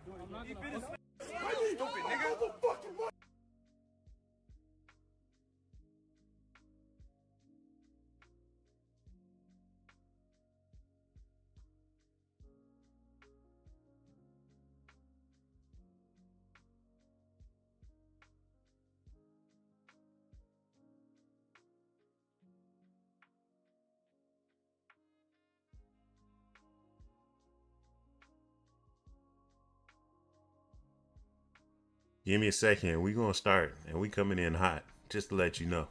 Stupid nigga. Give me a second. We gonna start, and we coming in hot. Just to let you know.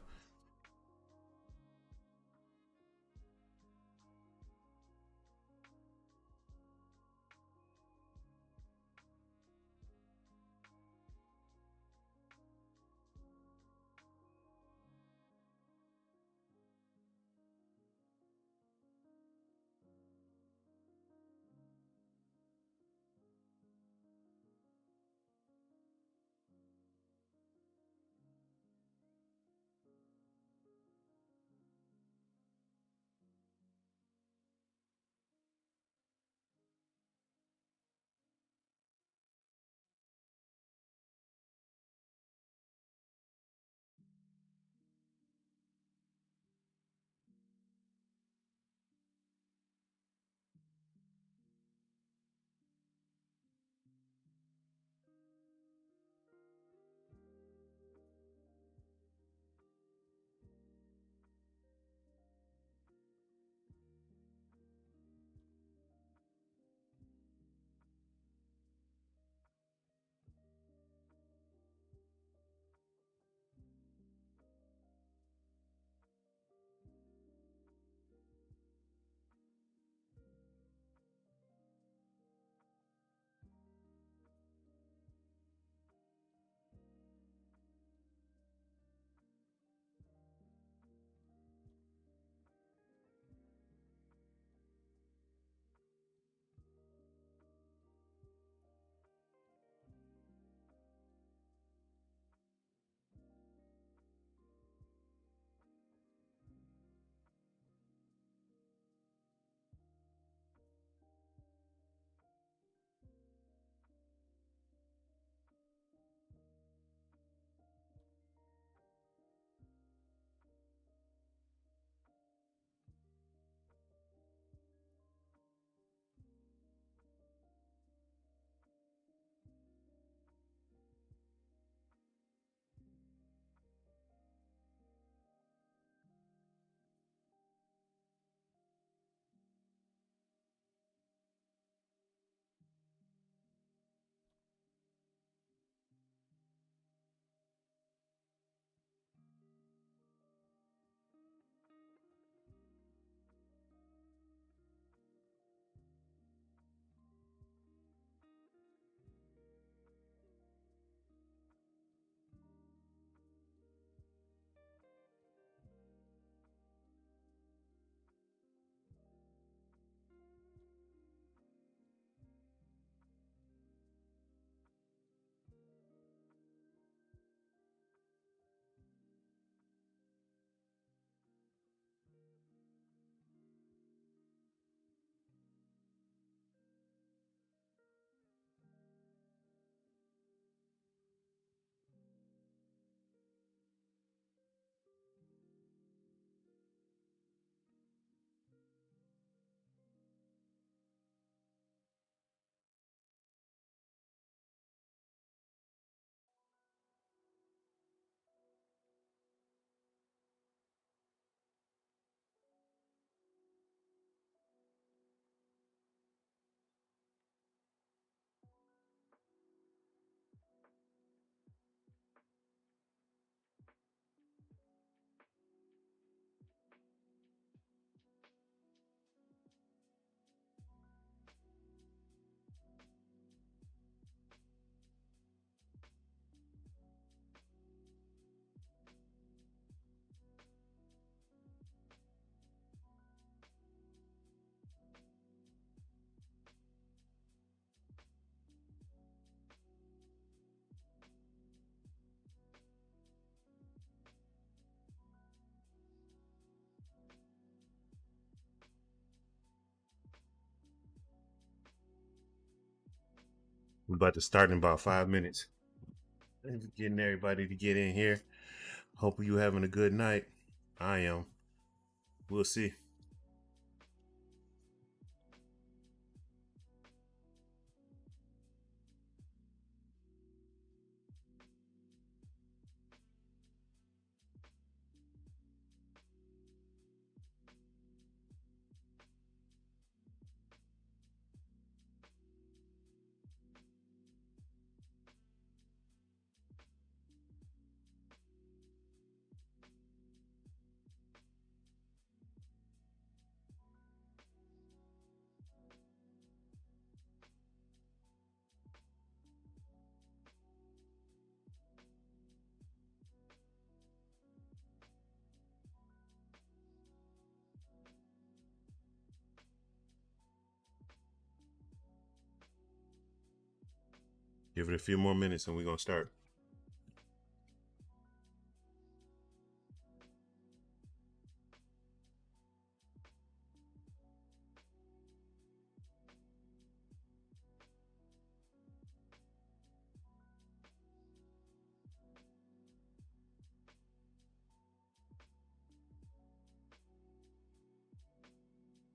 We're about to start in about 5 minutes. Getting everybody to get in here. Hope you having a good night. I am. We'll see. Give it a few more minutes and we're gonna start.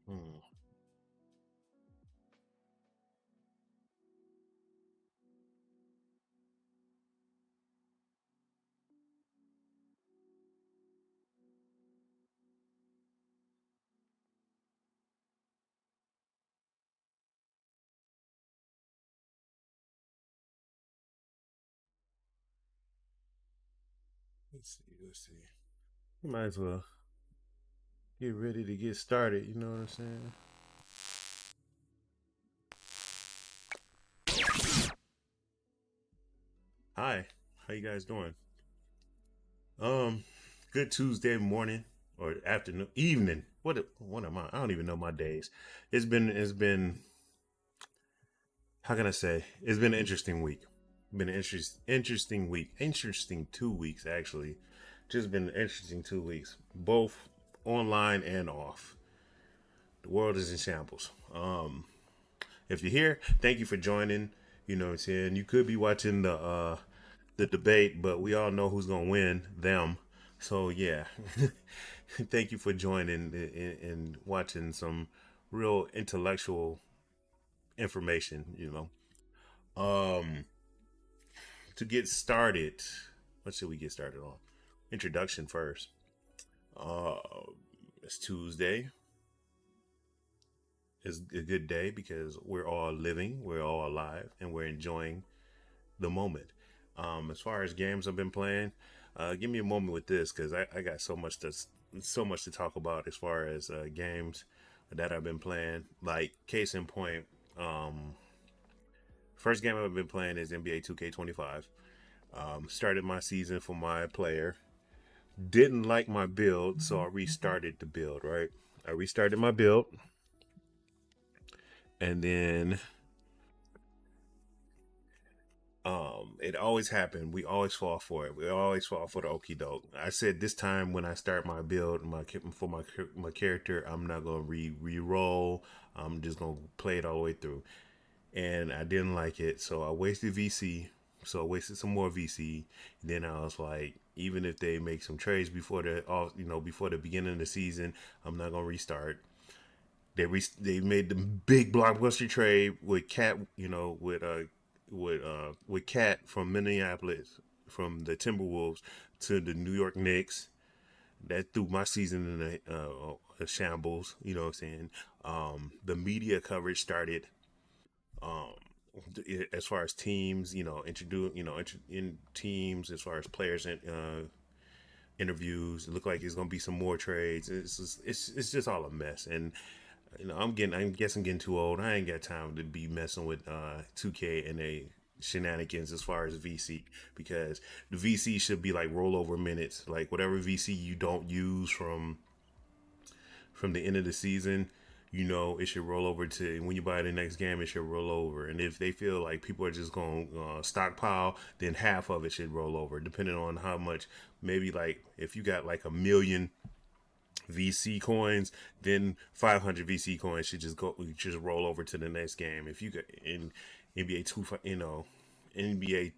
Hmm. Let's see. Let's see. You might as well get ready to get started. You know what I'm saying? Hi. How you guys doing? Um, Good Tuesday morning or afternoon, evening. What am I? I don't even know my days. It's been how can I say? It's been an interesting week. Been an interesting week. Interesting 2 weeks actually. Just been an interesting 2 weeks, both online and off. The world is in shambles. If you're here, thank you for joining. You know what I'm saying? You could be watching the debate, but we all know who's gonna win. Them. So yeah, thank you for joining and watching some real intellectual information. To get started, what should we get started on? Introduction first. Uh, it's Tuesday. It's a good day because we're all living, we're all alive, and we're enjoying the moment. As far as games I've been playing, give me a moment with this because I got so much to talk about as far as games that I've been playing. Like case in point, first game I've been playing is NBA 2K25. Started my season for my player. Didn't like my build, so I restarted the build. Right, I restarted my build, and then it always happened. We always fall for it. We always fall for the okie doke. I said this time when I start my build, my character, I'm not gonna re-roll. I'm just gonna play it all the way through. And I didn't like it, so I wasted VC. So I wasted some more VC. Then I was like, even if they make some trades before before the beginning of the season, I'm not gonna restart. They made the big blockbuster trade with Cat, with Cat from Minneapolis, from the Timberwolves to the New York Knicks. That threw my season in a shambles. You know what I'm saying? The media coverage started. Um, as far as teams, introduce, in teams, as far as players and interviews, it looked like it's gonna be some more trades. It's just all a mess, and I guess I'm getting too old. I ain't got time to be messing with 2K and a shenanigans as far as VC, because the VC should be like rollover minutes, like whatever VC you don't use from the end of the season. It should roll over to when you buy the next game. It should roll over, and if they feel like people are just going to stockpile, then half of it should roll over, depending on how much. Maybe like if you got like a million VC coins, then 500 VC coins should just roll over to the next game. If you get in NBA NBA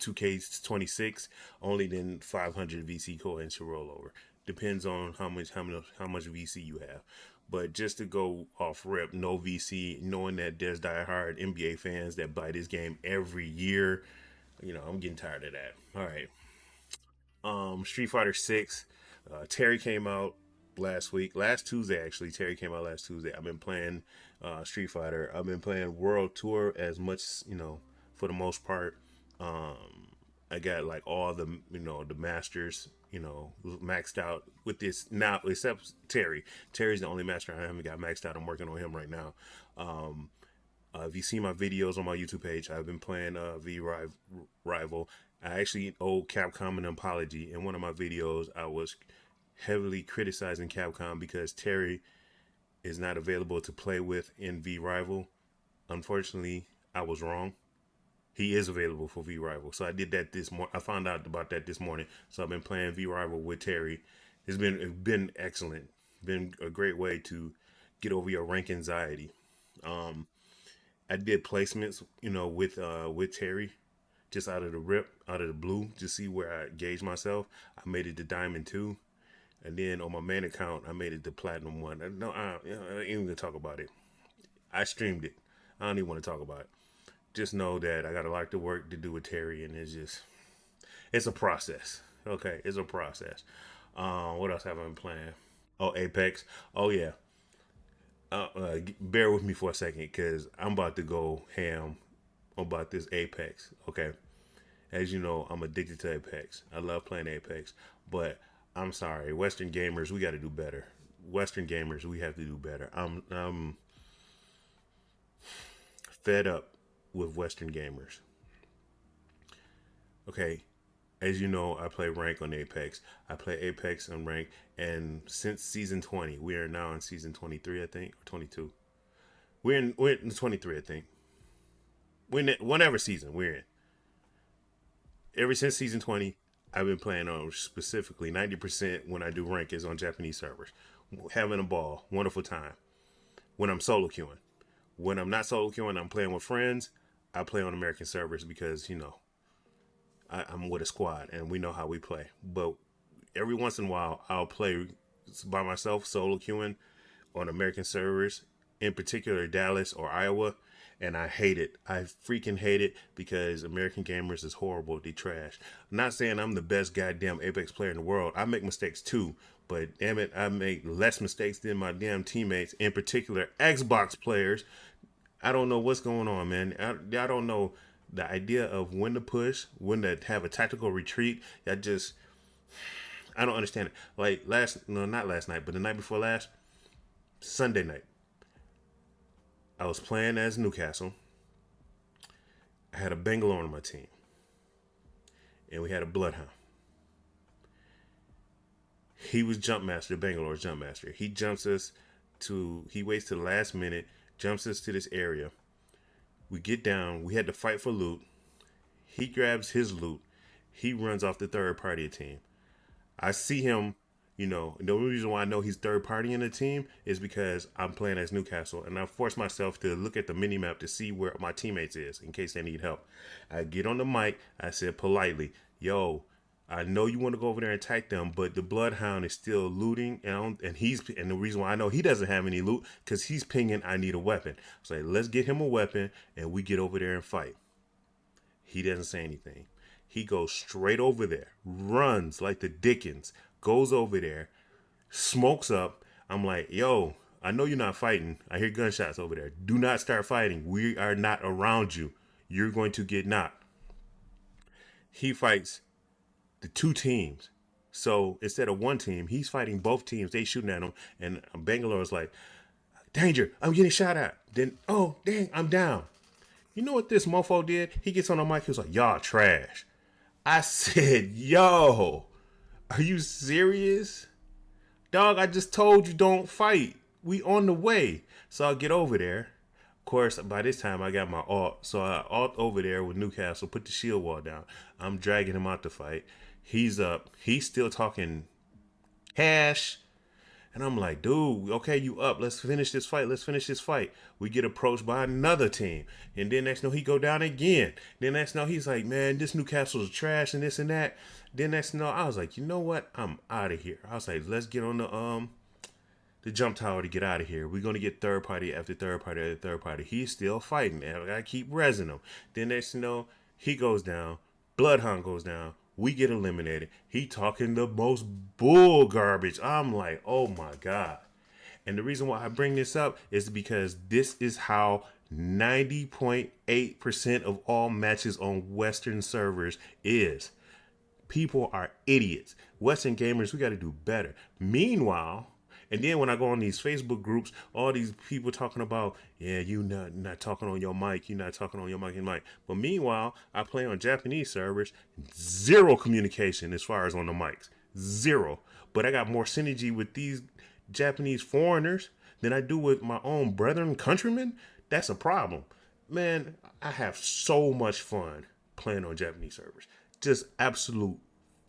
2K26, only then 500 VC coins should roll over. Depends on how much VC you have. But just to go off rip, no VC, knowing that there's diehard NBA fans that buy this game every year, I'm getting tired of that. All right. Street Fighter 6. Terry came out last Tuesday actually. Terry came out last Tuesday. I've been playing Street Fighter. I've been playing World Tour as much, for the most part. I got like all the the masters maxed out with this now, except Terry. Terry's the only master I haven't got maxed out. I'm working on him right now. If you see my videos on my YouTube page, I've been playing V Rival. I actually owe Capcom an apology. In one of my videos, I was heavily criticizing Capcom because Terry is not available to play with in V Rival. Unfortunately, I was wrong. He is available for V Rival. So I did that this morning. I found out about that this morning. So I've been playing V Rival with Terry. It's been excellent. Been a great way to get over your rank anxiety. I did placements, with Terry, just out of the blue, to see where I gauge myself. I made it to Diamond 2. And then on my main account, I made it to Platinum 1. No, I ain't even gonna talk about it. I streamed it. I don't even want to talk about it. Just know that I got a lot of work to do with Terry, and it's a process. Okay, it's a process. What else have I been playing? Oh, Apex. Oh yeah. Bear with me for a second, because I'm about to go ham about this Apex. Okay, as you know, I'm addicted to Apex. I love playing Apex, but I'm sorry, Western gamers, we got to do better. Western gamers, we have to do better. I'm fed up with Western gamers. Okay, as you know, I play rank on Apex. I play Apex on rank, and since season 20, we are now in season 23, I think, or 22. We're in 23, I think. Whatever season we're in. Ever since season 20, I've been playing on specifically 90% when I do rank is on Japanese servers. Having a ball, wonderful time. When I'm solo queuing. When I'm not solo queuing, I'm playing with friends. I play on American servers because, I'm with a squad and we know how we play. But every once in a while, I'll play by myself, solo queuing on American servers, in particular Dallas or Iowa, and I hate it. I freaking hate it because American gamers is horrible. They trash. I'm not saying I'm the best goddamn Apex player in the world. I make mistakes too, but damn it, I make less mistakes than my damn teammates, in particular Xbox players. I don't know what's going on, man. I don't know the idea of when to push, when to have a tactical retreat. I don't understand it. Like not last night, but the night before last, Sunday night, I was playing as Newcastle. I had a Bangalore on my team, and we had a Bloodhound. He was jump master, Bangalore's jump master. He waits to the last minute, jumps us to this area. We get down. We had to fight for loot. He grabs his loot. He runs off the third party team. I see him, the only reason why I know he's third party in the team is because I'm playing as Newcastle, and I force myself to look at the mini map to see where my teammates is in case they need help. I get on the mic. I said politely, "Yo, I know you want to go over there and attack them, but the Bloodhound is still looting, and the reason why I know he doesn't have any loot because he's pinging, I need a weapon. So let's get him a weapon, and we get over there and fight." He doesn't say anything. He goes straight over there, runs like the Dickens, goes over there, smokes up. I'm like, "Yo, I know you're not fighting. I hear gunshots over there. Do not start fighting. We are not around you. You're going to get knocked." He fights the two teams. So instead of one team, he's fighting both teams. They shooting at him. And Bangalore's like, "Danger, I'm getting shot at." Then, "Oh, dang, I'm down." You know what this mofo did? He gets on the mic. He was like, "Y'all trash." I said, "Yo, are you serious? Dog, I just told you don't fight. We on the way." So I get over there. Of course, by this time, I got my ult. So I ult over there with Newcastle, put the shield wall down. I'm dragging him out to fight. He's up. He's still talking cash. And I'm like, dude, okay, you up. Let's finish this fight. Let's finish this fight. We get approached by another team. And then next know he go down again. Then next know he's like, man, this Newcastle's trash and this and that. Then next know I was like, you know what? I'm out of here. I was like, let's get on the jump tower to get out of here. We're gonna get third party after third party after third party. He's still fighting, and I gotta keep rezzing him. Then next he goes down. Bloodhound goes down. We get eliminated. He talking the most bull garbage. I'm like, oh my God. And the reason why I bring this up is because this is how 90.8% of all matches on Western servers is. People are idiots. Western gamers, we got to do better. Meanwhile, and then when I go on these Facebook groups, all these people talking about, yeah, you not talking on your mic, you not talking on your mic. But meanwhile, I play on Japanese servers, zero communication as far as on the mics, zero. But I got more synergy with these Japanese foreigners than I do with my own brethren countrymen. That's a problem, man. I have so much fun playing on Japanese servers, just absolute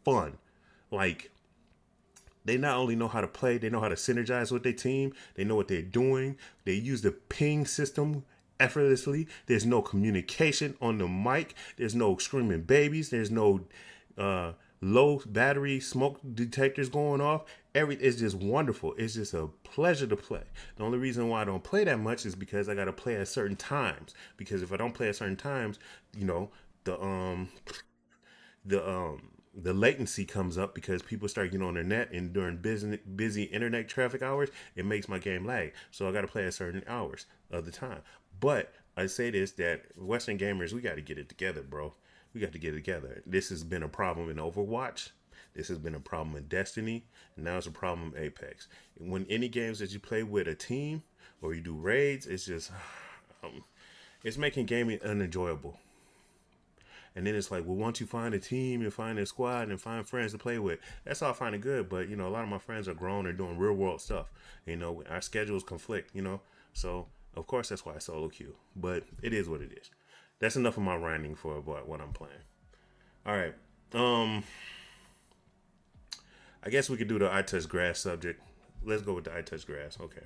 fun, like. They not only know how to play, they know how to synergize with their team. They know what they're doing. They use the ping system effortlessly. There's no communication on the mic. There's no screaming babies. There's no low battery smoke detectors going off. It's just wonderful. It's just a pleasure to play. The only reason why I don't play that much is because I got to play at certain times. Because if I don't play at certain times, the latency comes up because people start getting on their net, and during busy internet traffic hours, it makes my game lag. So I got to play at certain hours of the time. But I say this, that Western gamers, we got to get it together, bro. We got to get it together. This has been a problem in Overwatch. This has been a problem in Destiny. And now it's a problem in Apex. When any games that you play with a team or you do raids, it's just, it's making gaming unenjoyable. And then it's like, well, once you find a team and find a squad and find friends to play with, that's all fine and good. But, a lot of my friends are grown and doing real world stuff. Our schedules conflict, So, of course, that's why I solo queue. But it is what it is. That's enough of my ranting for what I'm playing. All right. I guess we could do the I touch grass subject. Let's go with the I touch grass. Okay.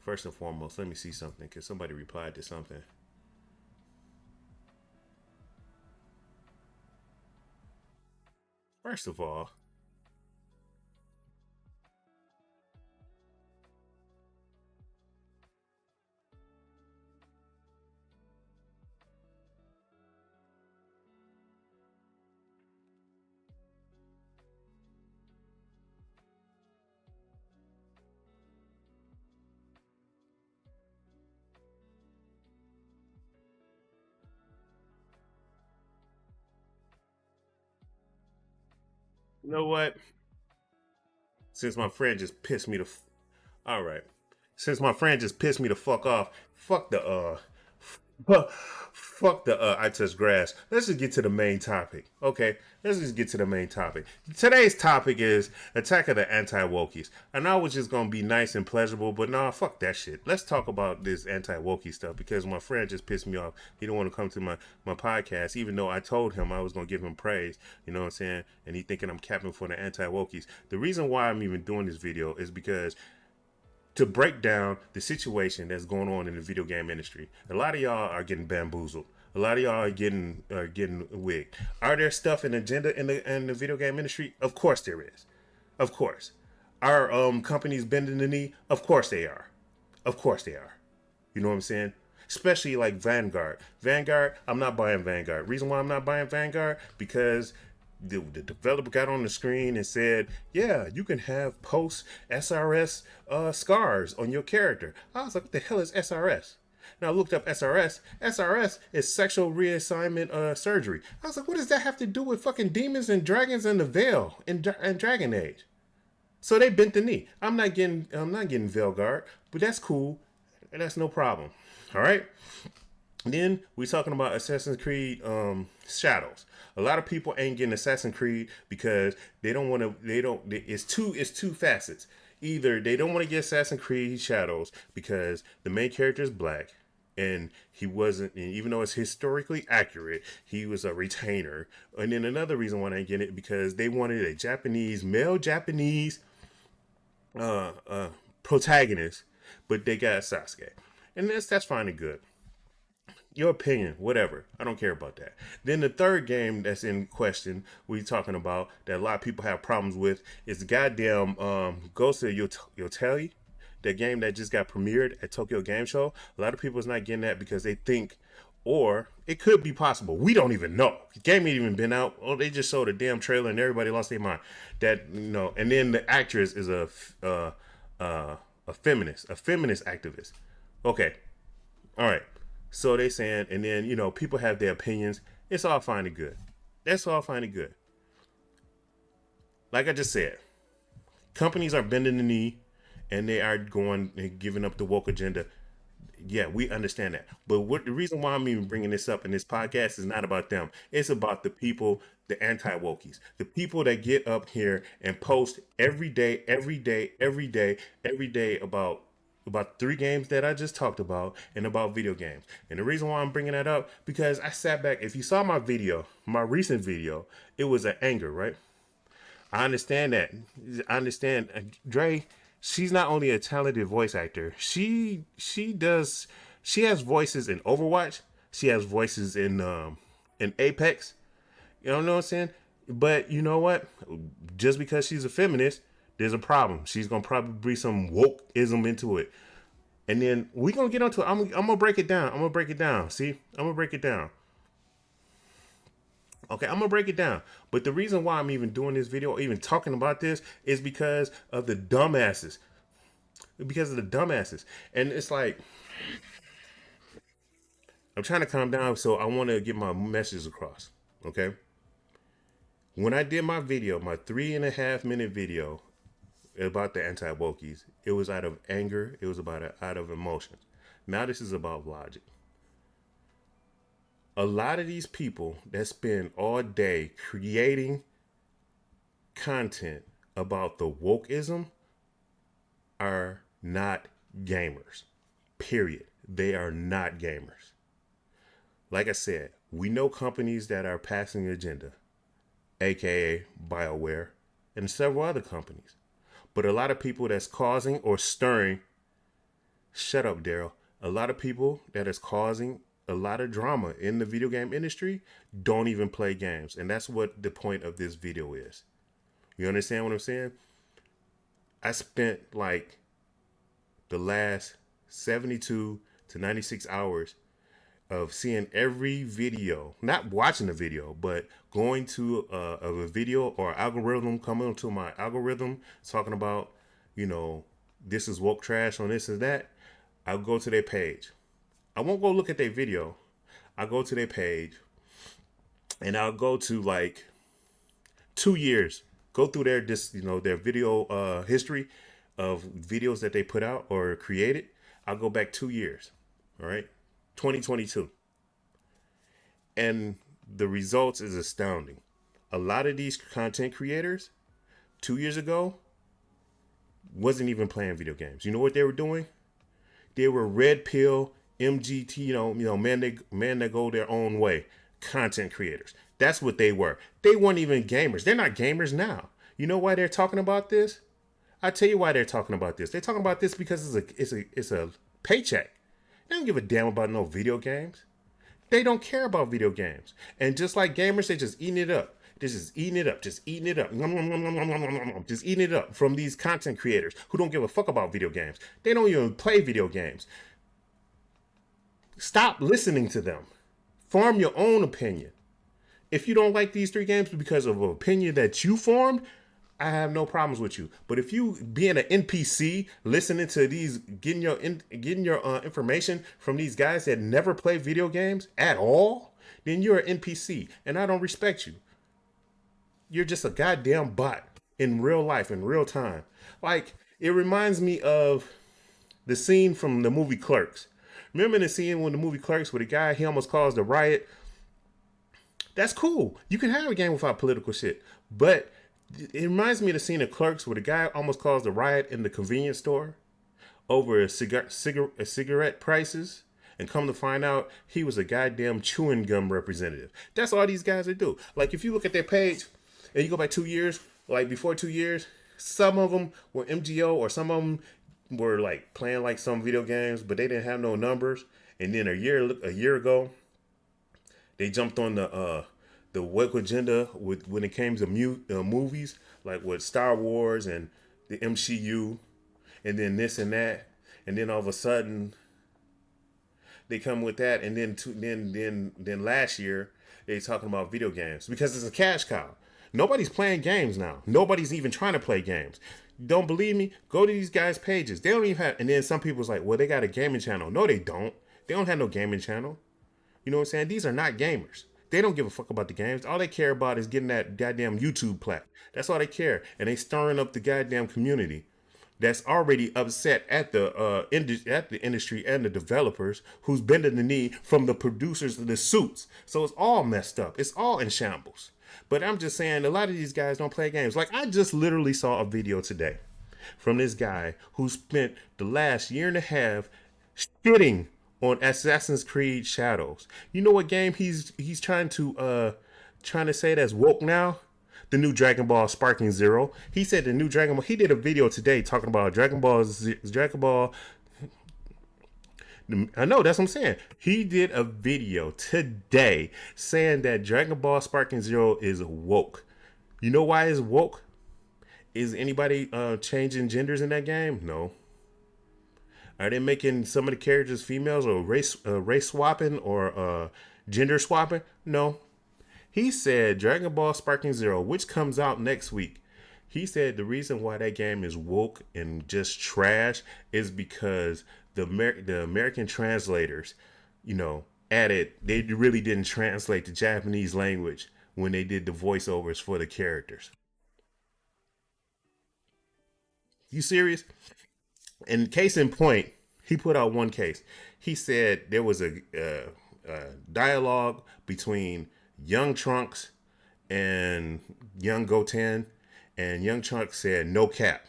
First and foremost, let me see something, because somebody replied to something. First of all, you know what? Since my friend just pissed me all right. Since my friend just pissed me the fuck off, fuck the fuck the I touch grass. Let's just get to the main topic. Okay, let's just get to the main topic. Today's topic is Attack of the Anti-Wokies. I know it was just gonna be nice and pleasurable, but nah, fuck that shit. Let's talk about this anti-wokie stuff, because my friend just pissed me off. He don't want to come to my podcast, even though I told him I was gonna give him praise. You know what I'm saying? And he thinking I'm capping for the anti-wokies. The reason why I'm even doing this video is because to break down the situation that's going on in the video game industry. A lot of y'all are getting bamboozled. A lot of y'all are getting wigged. Are there stuff in agenda in the video game industry? Of course there is. Of course. Are companies bending the knee? Of course they are. Of course they are. You know what I'm saying? Especially like Vanguard. I'm not buying Vanguard. Reason why I'm not buying Vanguard? Because the developer got on the screen and said, yeah, you can have post SRS scars on your character. I was like, what the hell is SRS? And I looked up SRS. SRS is sexual reassignment surgery. I was like, what does that have to do with fucking demons and dragons and the veil and Dragon Age? So they bent the knee. I'm not getting Veilguard, but that's cool. And that's no problem. All right. Then we're talking about Assassin's Creed Shadows. A lot of people ain't getting Assassin's Creed because they don't want to. It's two facets. Either they don't want to get Assassin's Creed Shadows because the main character is black, and he wasn't. And even though it's historically accurate, he was a retainer. And then another reason why they ain't getting it because they wanted a male Japanese protagonist, but they got Sasuke, and that's fine and good. Your opinion, whatever. I don't care about that. Then the third game that's in question we're talking about that a lot of people have problems with is the goddamn Ghost of Yotei, that game that just got premiered at Tokyo Game Show. A lot of people is not getting that because they think, or it could be possible. We don't even know. The game ain't even been out. Oh, they just showed a damn trailer and everybody lost their mind. That and then the actress is a feminist activist. Okay, all right. So they saying, and then people have their opinions. It's all fine and good. That's all fine and good. Like I just said, companies are bending the knee, and they are going and giving up the woke agenda. Yeah, we understand that. But the reason why I'm even bringing this up in this podcast is not about them. It's about the people, the anti-wokies, the people that get up here and post every day about 3 games that I just talked about and about video games. And the reason why I'm bringing that up, because I sat back. If you saw my video, my recent video, it was an anger, right? I understand that. I understand. Dre, she's not only a talented voice actor. She has voices in Overwatch. She has voices in Apex. You know what I'm saying? But you know what? Just because she's a feminist, there's a problem. She's gonna probably bring some wokeism into it, and then we're gonna get onto it. I'm gonna break it down. See, I'm gonna break it down. Okay, I'm gonna break it down. But the reason why I'm even doing this video, even talking about this, is because of the dumbasses. And it's like I'm trying to calm down, so I want to get my message across. Okay. When I did my video, my 3.5-minute video about the anti-wokies, it was out of anger. It was out of emotions. Now this is about logic. A lot of these people that spend all day creating content about the wokeism are not gamers. Period. They are not gamers. Like I said, we know companies that are passing the agenda, aka BioWare, and several other companies. But a lot of people that's causing or stirring, shut up, Daryl. A lot of people that is causing a lot of drama in the video game industry don't even play games. And that's what the point of this video is. You understand what I'm saying? I spent like the last 72 to 96 hours of seeing every video, not watching the video, but going to a video or algorithm, coming to my algorithm talking about, this is woke trash on this and that. I'll go to their page. I won't go look at their video. I'll go to their page and I'll go to like 2 years, go through their video history of videos that they put out or created. I'll go back 2 years. All right. 2022. And the results is astounding. A lot of these content creators 2 years ago wasn't even playing video games. You know what they were doing? They were red pill MGT, men that go their own way content creators. That's what they were. They weren't even gamers. They're not gamers now. You know why they're talking about this? I tell you why they're talking about this. They're talking about this because it's a paycheck. They don't give a damn about no video games. They don't care about video games. And just like gamers, they're just eating it up. They're just eating it up. Just eating it up. Just eating it up from these content creators who don't give a fuck about video games. They don't even play video games. Stop listening to them. Form your own opinion. If you don't like these 3 games because of an opinion that you formed, I have no problems with you. But if you being an NPC, listening to these, getting your information from these guys that never play video games at all, then you're an NPC, and I don't respect you. You're just a goddamn bot in real life, in real time. Like, it reminds me of the scene from the movie Clerks. Remember the scene when the movie Clerks, where the guy, he almost caused a riot? That's cool. You can have a game without political shit, but it reminds me of the scene of Clerks where the guy almost caused a riot in the convenience store over cigarette prices, and come to find out he was a goddamn chewing gum representative. That's all these guys are do. Like, if you look at their page and you go back 2 years, like before 2 years, Some of them were MGO, or some of them were like playing like some video games, but they didn't have no numbers. And then a year ago, they jumped on the woke agenda with when it came to movies, like with Star Wars and the MCU, and then this and that, and then all of a sudden they come with that, and then last year they talking about video games because it's a cash cow. Nobody's playing games now. Nobody's even trying to play games. Don't believe me? Go to these guys' pages. They don't even have. And then some people's like, well, they got a gaming channel. No, they don't. They don't have no gaming channel. You know what I'm saying? These are not gamers. They don't give a fuck about the games. All they care about is getting that goddamn YouTube plat. That's all they care. And they stirring up the goddamn community that's already upset at the industry and the developers who's bending the knee from the producers of the suits. So it's all messed up. It's all in shambles. But I'm just saying, a lot of these guys don't play games. Like, I just literally saw a video today from this guy who spent the last year and a half shitting on Assassin's Creed Shadows. You know what game he's trying to say that's woke now? The new Dragon Ball Sparking Zero. He said the new Dragon Ball. He did a video today talking about Dragon Ball. I know, that's what I'm saying. He did a video today saying that Dragon Ball Sparking Zero is woke. You know why it's woke? Is anybody changing genders in that game? No. Are they making some of the characters females, or race swapping, or gender swapping? No. He said Dragon Ball Sparking Zero, which comes out next week. He said the reason why that game is woke and just trash is because the American translators, added, they really didn't translate the Japanese language when they did the voiceovers for the characters. You serious? And case in point, he put out one case. He said there was a dialogue between young Trunks and young Goten, and young Trunks said no cap.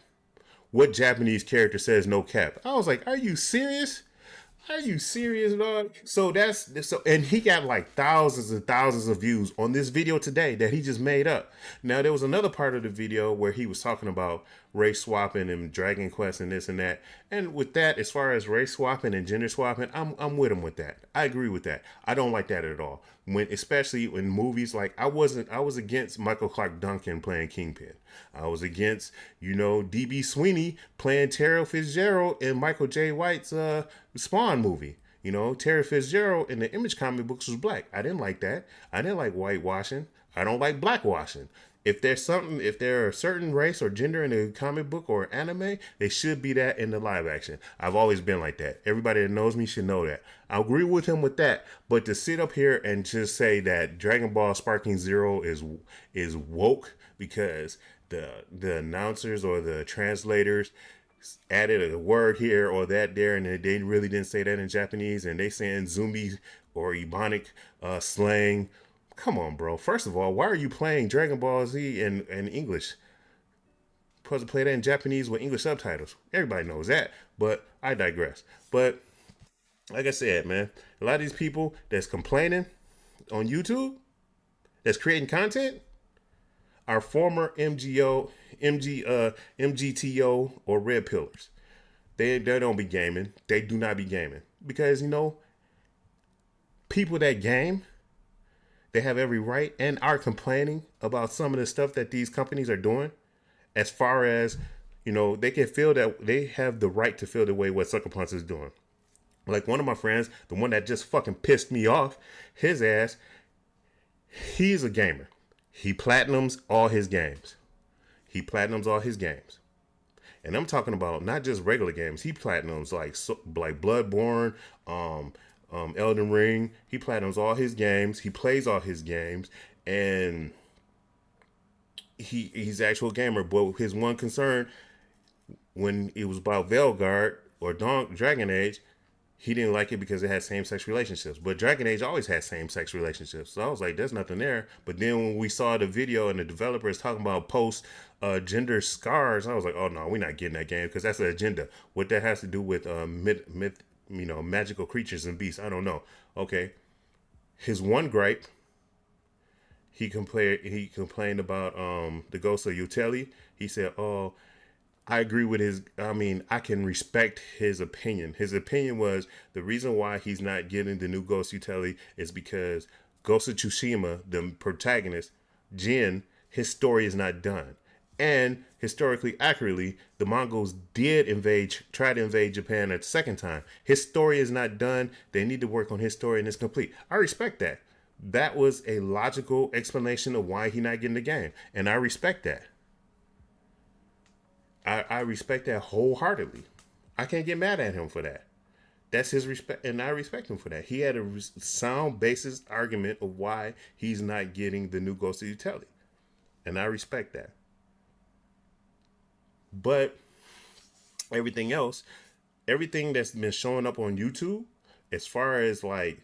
What Japanese character says no cap? I was like, are you serious? Are you serious, dog? So and he got like thousands and thousands of views on this video today that he just made up. Now, there was another part of the video where he was talking about race swapping and Dragon Quest and this and that. And with that, as far as race swapping and gender swapping, I'm with him with that. I agree with that. I don't like that at all. Especially in movies, like I was against Michael Clark Duncan playing Kingpin. I was against, D.B. Sweeney playing Terrell Fitzgerald in Michael J. White's Spawn movie. Terry Fitzgerald in the Image comic books was black. I didn't like that. I didn't like whitewashing. I don't like blackwashing. If there are a certain race or gender in a comic book or anime, they should be that in the live action. I've always been like that. Everybody that knows me should know that. I agree with him with that. But to sit up here and just say that Dragon Ball Sparking Zero is woke because the announcers or the translators added a word here or that there, and they really didn't say that in Japanese, and they saying Zumbi or Ebonic slang. Come on, bro. First of all, why are you playing Dragon Ball Z in English? Supposed to play that in Japanese with English subtitles. Everybody knows that, but I digress. But like I said, man, a lot of these people that's complaining on YouTube, that's creating content, are former MGTO, or red pillars. They don't be gaming. They do not be gaming because people that game, they have every right and are complaining about some of the stuff that these companies are doing. As far as, they can feel that they have the right to feel the way what Sucker Punch is doing. Like one of my friends, the one that just fucking pissed me off, his ass, he's a gamer. He platinums all his games. And I'm talking about not just regular games. He platinums like Bloodborne, Elden Ring. He platinums all his games. He plays all his games, and he's an actual gamer. But his one concern when it was about Veilguard or Dragon Age, he didn't like it because it had same-sex relationships. But Dragon Age always had same-sex relationships. So I was like, there's nothing there. But then when we saw the video and the developers talking about post-gender scars, I was like, oh, no, we're not getting that game because that's an agenda. What that has to do with magical creatures and beasts, I don't know. Okay. His one gripe, he complained about the ghost of utility. He said, "Oh, I agree with his. I mean, I can respect his opinion. His opinion was the reason why he's not getting the new Ghost Utility is because Ghost of Tsushima, the protagonist, Jin, his story is not done. And historically accurately, the Mongols try to invade Japan a second time. His story is not done. They need to work on his story and it's complete. I respect that. That was a logical explanation of why he's not getting the game. And I respect that. I respect that wholeheartedly. I can't get mad at him for that. That's his respect, and I respect him for that. He had a sound basis argument of why he's not getting the new Ghost of Utility, and I respect that. But everything else, everything that's been showing up on YouTube, as far as like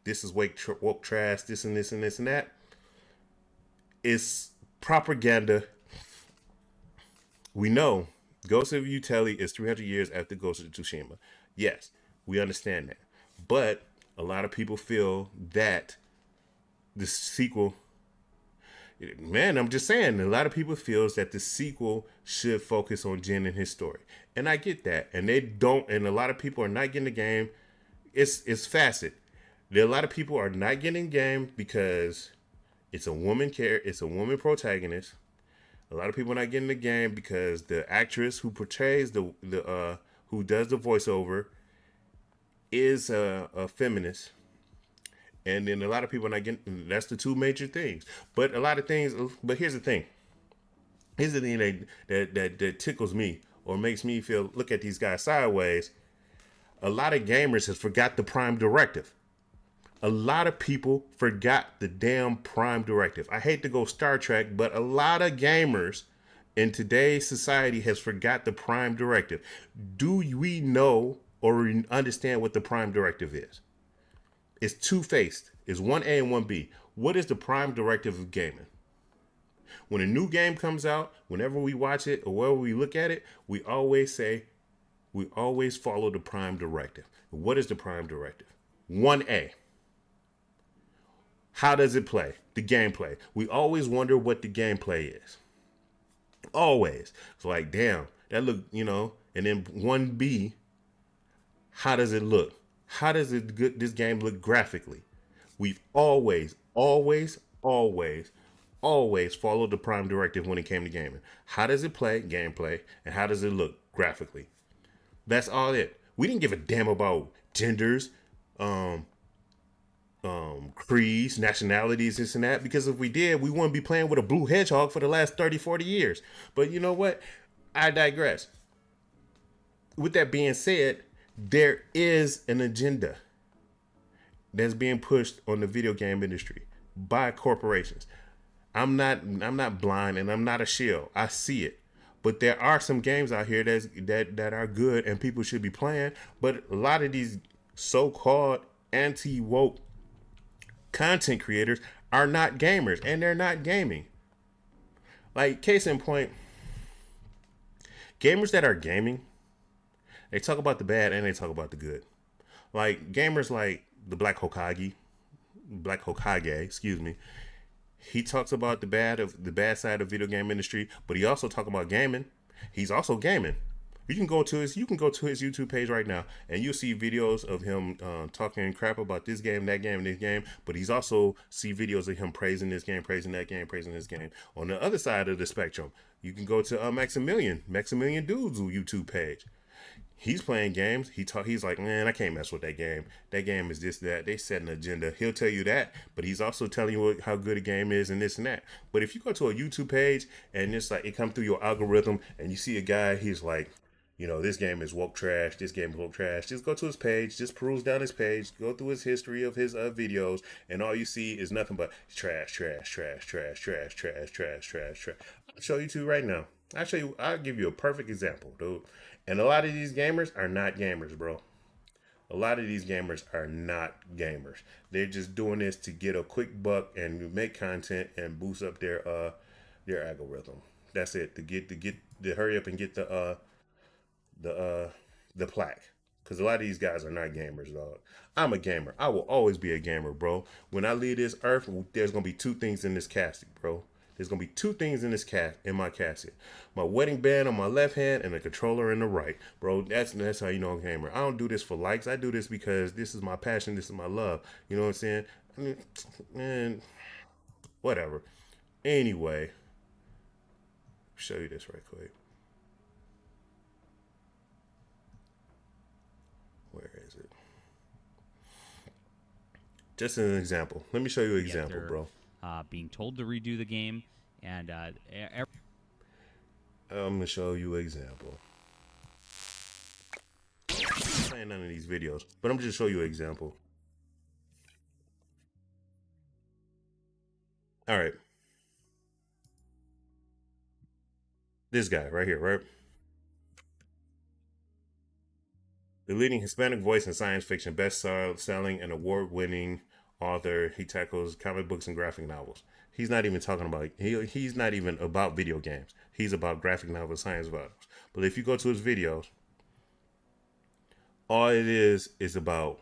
this is woke trash, this and this and this and that, is propaganda. We know Ghost of Utility is 300 years after Ghost of Tsushima. Yes, we understand that. But a lot of people feel that the sequel, man, I'm just saying, a lot of people feels that the sequel should focus on Jin and his story. And I get that. And they don't, and a lot of people are not getting the game. It's facet. There are a lot of people are not getting the game because it's a woman protagonist. A lot of people are not getting the game because the actress who portrays the who does the voiceover is a feminist, and then a lot of people are not getting. That's the two major things. But a lot of things. But here's the thing. Here's the thing that tickles me or makes me feel look at these guys sideways. A lot of gamers has forgot the Prime Directive. A lot of people forgot the damn Prime Directive. I hate to go Star Trek, but a lot of gamers in today's society has forgot the Prime Directive. Do we know or understand what the Prime Directive is? It's two-faced. It's 1A and 1B. What is the Prime Directive of gaming? When a new game comes out, whenever we watch it or wherever we look at it, we always follow the Prime Directive. What is the Prime Directive? 1A. How does it play? The gameplay. We always wonder what the gameplay is. Always. It's like, damn, that look, and then 1B, how does it look? How does this game look graphically? We've always followed the Prime Directive when it came to gaming. How does it play? Gameplay. And how does it look graphically? That's all it. We didn't give a damn about genders, creeds, nationalities, this and that, because if we did, we wouldn't be playing with a blue hedgehog for the last 30, 40 years. But you know what? I digress. With that being said, there is an agenda that's being pushed on the video game industry by corporations. I'm not blind and I'm not a shill. I see it. But there are some games out here that are good and people should be playing. But a lot of these so-called anti-woke content creators are not gamers and they're not gaming. Like, case in point, gamers that are gaming, they talk about the bad and they talk about the good. Like gamers like the Black Hokage, excuse me. He talks about the bad side of video game industry, but he also talk about gaming. He's also gaming. You can go to his YouTube page right now, and you'll see videos of him talking crap about this game, that game, and this game. But he's also see videos of him praising this game, praising that game, praising this game. On the other side of the spectrum, you can go to Maximilian Dude's YouTube page. He's playing games. He's like, man, I can't mess with that game. That game is this, that. They set an agenda. He'll tell you that, but he's also telling you how good a game is and this and that. But if you go to a YouTube page and it's like it comes through your algorithm and you see a guy, he's like, this game is woke trash. This game is woke trash. Just go to his page. Just peruse down his page. Go through his history of his videos, and all you see is nothing but trash, trash, trash, trash, trash, trash, trash, trash, trash. I'll show you two right now. I'll give you a perfect example, dude. And a lot of these gamers are not gamers, bro. A lot of these gamers are not gamers. They're just doing this to get a quick buck and make content and boost up their algorithm. That's it. To hurry up and get the plaque. Because a lot of these guys are not gamers, dog. I'm a gamer. I will always be a gamer, bro. When I leave this earth, there's gonna be two things in this casket, bro. There's gonna be two things in this in my casket. My wedding band on my left hand and a controller in the right, bro. That's how you know I'm a gamer. I don't do this for likes. I do this because this is my passion. This is my love. You know what I'm saying? I mean, man, whatever. Anyway, show you this right quick. Where is it? Just an example. Let me show you an example, bro. Being told to redo the game, and I'm gonna show you an example. I'm not playing none of these videos, but I'm just show you an example. All right, this guy right here, right? The leading Hispanic voice in science fiction, best-selling and award-winning author. He tackles comic books and graphic novels. He's not even talking about he's not even about video games. He's about graphic novels, science novels. But if you go to his videos, all it is about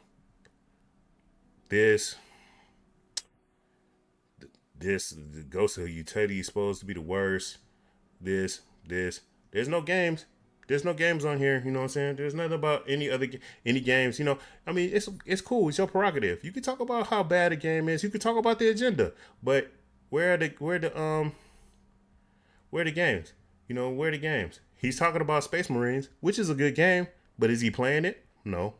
this. The Ghost of Utility is supposed to be the worst. This. There's no games. There's no games on here, you know what I'm saying? There's nothing about any games, you know. I mean, it's cool. It's your prerogative. You can talk about how bad a game is. You can talk about the agenda, but where are the games? You know, where are the games? He's talking about Space Marines, which is a good game, but is he playing it? No.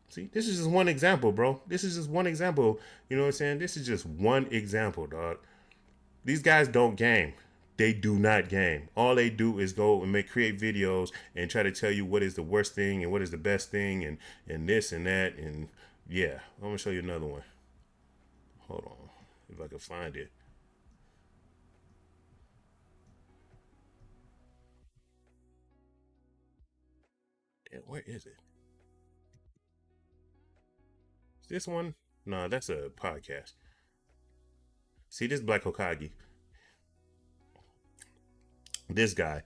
See, this is just one example, bro. This is just one example. You know what I'm saying? This is just one example, dog. These guys don't game. They do not game. All they do is go and create videos and try to tell you what is the worst thing and what is the best thing and this and that. And yeah, I'm going to show you another one. Hold on. If I can find it. Damn, where is it? Is this one? No, that's a podcast. See, this Black Hokage. This guy.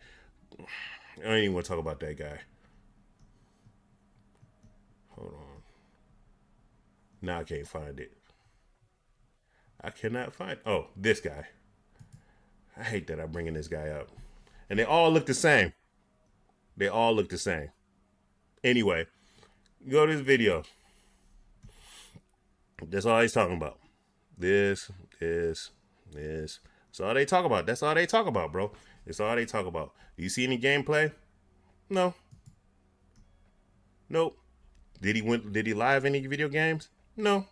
I don't even want to talk about that guy. Hold on. Now I can't find it. I cannot find. Oh, this guy. I hate that I'm bringing this guy up. And they all look the same. They all look the same. Anyway, go to this video. That's all he's talking about. This. That's all they talk about. That's all they talk about, bro. It's all they talk about. Do you see any gameplay? No. Nope. Did he live any video games? No.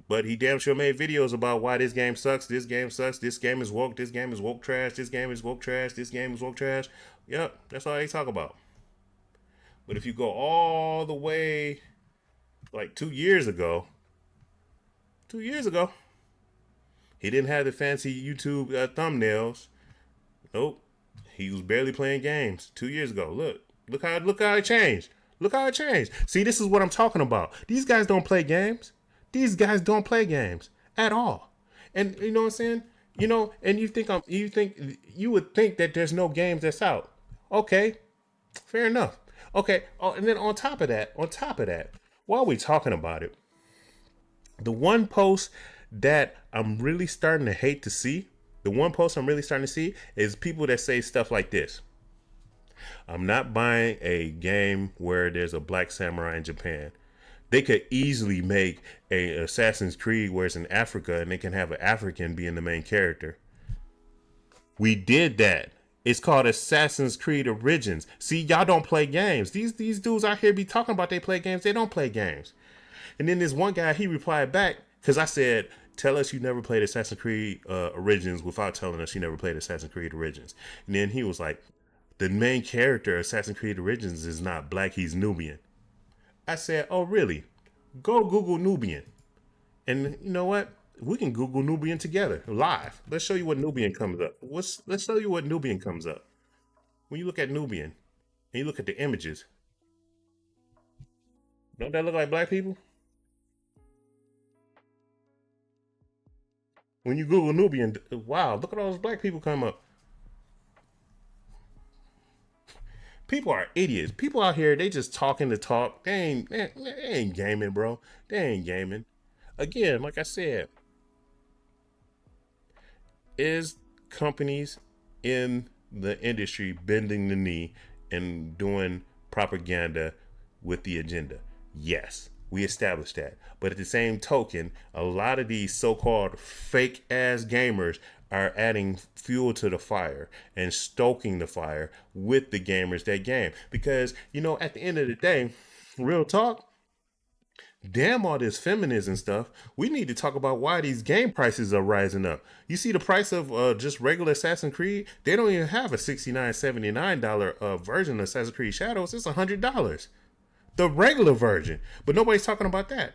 But he damn sure made videos about why this game sucks. This game sucks. This game is woke. This game is woke trash. This game is woke trash. This game is woke trash. Yep. That's all they talk about. But if you go all the way like 2 years ago, he didn't have the fancy YouTube thumbnails. Nope. He was barely playing games 2 years ago. Look how it changed. Look how it changed. See, this is what I'm talking about. These guys don't play games. These guys don't play games at all. And you know what I'm saying? You know, and you would think that there's no games that's out. Okay. Fair enough. Okay. Oh, and then on top of that, while we talking about it, the one post that I'm really starting to hate to see, is people that say stuff like this. I'm not buying a game where there's a black samurai in Japan. They could easily make a Assassin's Creed where it's in Africa and they can have an African being the main character. We did that. It's called Assassin's Creed Origins. See, y'all don't play games. These dudes out here be talking about they play games. They don't play games. And then this one guy, he replied back, because I said, tell us you never played Assassin's Creed Origins without telling us you never played Assassin's Creed Origins. And then he was like, the main character of Assassin's Creed Origins is not black, he's Nubian. I said, oh, really? Go Google Nubian. And you know what? We can Google Nubian together, live. Let's show you what Nubian comes up. Let's show you what Nubian comes up. When you look at Nubian, and you look at the images, don't that look like black people? When you Google Nubian, wow, look at all those black people come up. People are idiots. People out here, they just talking to talk. They ain't gaming, bro. They ain't gaming. Again, like I said, is companies in the industry bending the knee and doing propaganda with the agenda? Yes, we established that. But at the same token, a lot of these so-called fake ass gamers are adding fuel to the fire and stoking the fire with the gamers that game. Because, at the end of the day, real talk, damn all this feminism stuff, we need to talk about why these game prices are rising up. You see the price of just regular Assassin's Creed, they don't even have a $69, $79 version of Assassin's Creed Shadows. It's $100. The regular version. But nobody's talking about that.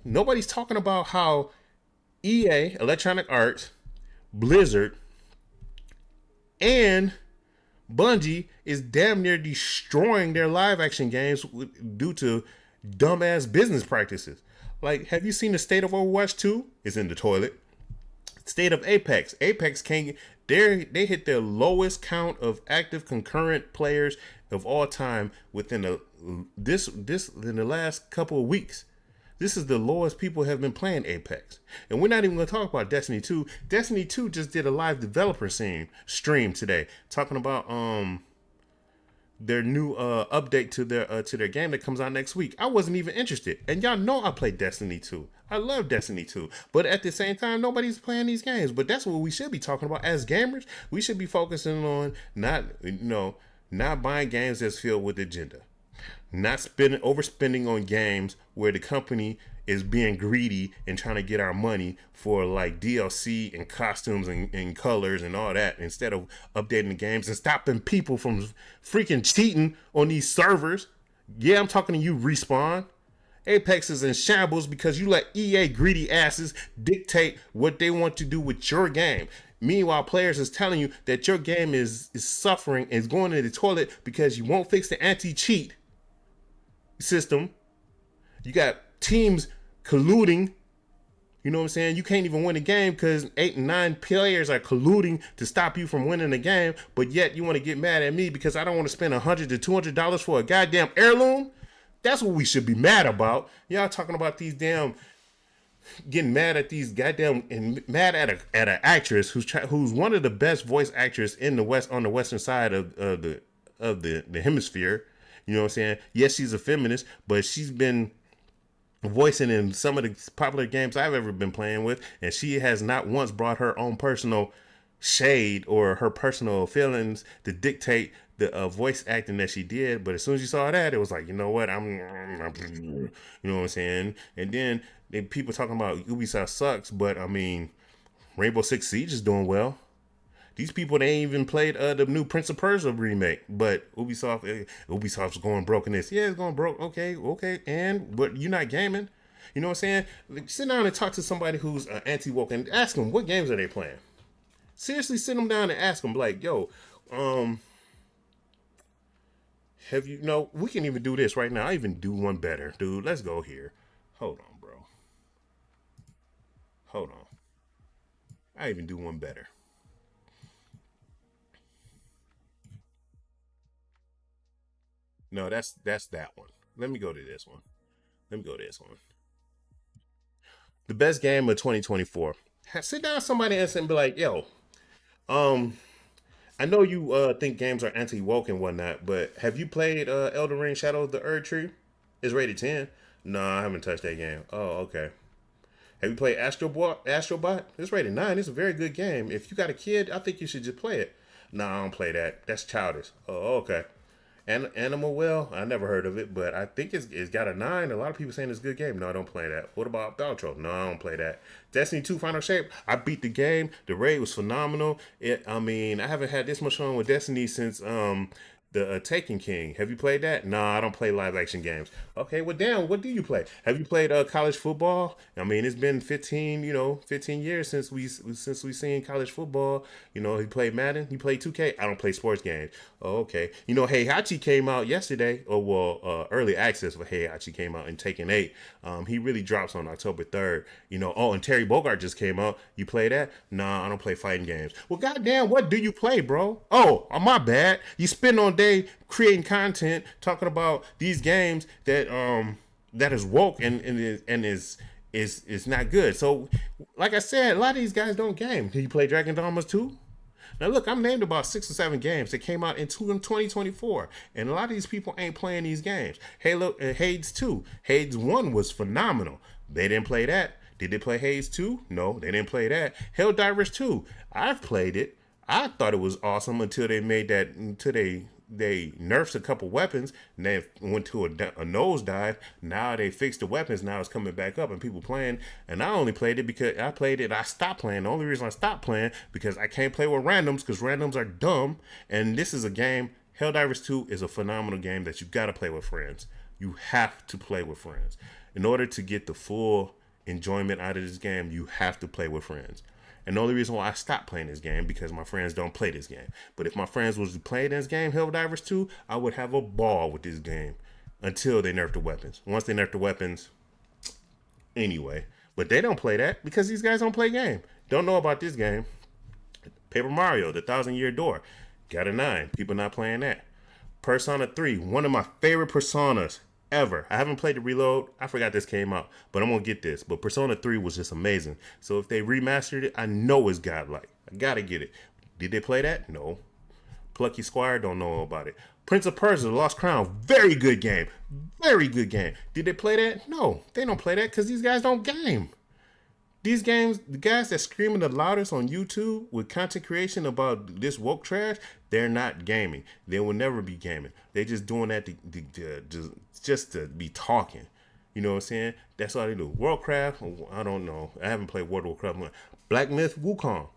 Nobody's talking about how EA, Electronic Arts, Blizzard, and Bungie is damn near destroying their live action games due to dumbass business practices. Like, have you seen the state of Overwatch 2? It's in the toilet. State of Apex. Apex can't. They hit their lowest count of active concurrent players of all time within in the last couple of weeks. This is the lowest people have been playing Apex. And we're not even going to talk about Destiny 2. Destiny 2 just did a live developer stream today talking about their new update to their game that comes out next week. I wasn't even interested. And y'all know I played Destiny 2. I love Destiny 2. But at the same time, nobody's playing these games. But that's what we should be talking about as gamers. We should be focusing on not buying games that's filled with agenda. Not overspending on games where the company is being greedy and trying to get our money for like DLC and costumes and colors and all that, instead of updating the games and stopping people from freaking cheating on these servers. Yeah, I'm talking to you, Respawn. Apex is in shambles because you let EA greedy asses dictate what they want to do with your game. Meanwhile, players is telling you that your game is suffering and is going to the toilet because you won't fix the anti-cheat system. You got teams colluding. You know what I'm saying? You can't even win a game because 8 and 9 players are colluding to stop you from winning the game. But yet you want to get mad at me because I don't want to spend $100 to $200 for a goddamn heirloom. That's what we should be mad about. Y'all talking about these damn getting mad at these goddamn and mad at an actress who's one of the best voice actors in the West on the western side of the hemisphere. You know what I'm saying? Yes, she's a feminist, but she's been voicing in some of the popular games I've ever been playing with, and she has not once brought her own personal shade or her personal feelings to dictate the voice acting that she did. But as soon as you saw that, it was like, you know what? I'm you know what I'm saying? And then people talking about Ubisoft sucks, but I mean, Rainbow Six Siege is doing well. These people, they ain't even played the new Prince of Persia remake, but Ubisoft's going broke in this. Yeah, it's going broke. Okay, but you're not gaming. You know what I'm saying? Like, sit down and talk to somebody who's anti-woke and ask them what games are they playing. Seriously, sit them down and ask them, like, yo, have you? No, we can even do this right now. I even do one better, dude. Let's go here. Hold on, bro. Hold on. I even do one better. No, that's that one. Let me go to this one. The best game of 2024. Sit down with somebody else and be like, yo, um, I know you think games are anti-woke and whatnot, but have you played Elden Ring Shadow of the Erd Tree? It's rated 10. No, I haven't touched that game. Oh, okay. Have you played Astrobot? It's rated 9. It's a very good game. If you got a kid, I think you should just play it. No, I don't play that. That's childish. Oh, okay. And Animal Well, I never heard of it, but I think it's got a 9. A lot of people saying it's a good game. No, I don't play that. What about Baltro? No, I don't play that. Destiny 2 Final Shape, I beat the game. The raid was phenomenal. I haven't had this much fun with Destiny since the Taken King. Have you played that? No, I don't play live action games. Okay, well, damn, what do you play? Have you played college football? I mean, it's been 15 years since we seen college football. He played Madden. He played 2K. I don't play sports games. Oh, okay. Heihachi came out yesterday. Early access for Heihachi came out in Taken 8. He really drops on October 3rd. And Terry Bogard just came out. You play that? Nah, I don't play fighting games. Well, goddamn, what do you play, bro? Oh, my bad. You spend on day creating content talking about these games that is woke and is not good. So, like I said, a lot of these guys don't game. Did you play Dragon Dogmas 2? Now look, I'm named about 6 or 7 games that came out in 2024, and a lot of these people ain't playing these games. Hades 2, Hades 1 was phenomenal. They didn't play that. Did they play Hades 2? No, they didn't play that. Helldivers 2, I've played it. I thought it was awesome until they nerfed a couple weapons and they went to a nosedive. Now they fixed the weapons. Now it's coming back up and people playing. And I only played it because I stopped playing. The only reason I stopped playing because I can't play with randoms because randoms are dumb. And this is a game. Helldivers 2 is a phenomenal game that you got to play with friends. You have to play with friends. In order to get the full enjoyment out of this game, you have to play with friends. And the only reason why I stopped playing this game because my friends don't play this game. But if my friends was to play this game, Helldivers 2, I would have a ball with this game until they nerf the weapons. Once they nerf the weapons, anyway. But they don't play that because these guys don't play game. Don't know about this game. Paper Mario, the 1,000-Year Door. Got a 9. People not playing that. Persona 3, one of my favorite Personas ever. I haven't played the Reload. I forgot this came out, but I'm gonna get this. But Persona 3 was just amazing. So if they remastered it, I know it's godlike. I gotta get it. Did they play that? No. Plucky Squire, don't know about it. Prince of Persia, The Lost Crown, very good game. Very good game. Did they play that? No, they don't play that because these guys don't game. These games, the guys that screaming the loudest on YouTube with content creation about this woke trash, they're not gaming. They will never be gaming. They're just doing that just to be talking. You know what I'm saying? That's all they do. Warcraft, I don't know. I haven't played World of Warcraft. Black Myth Wukong,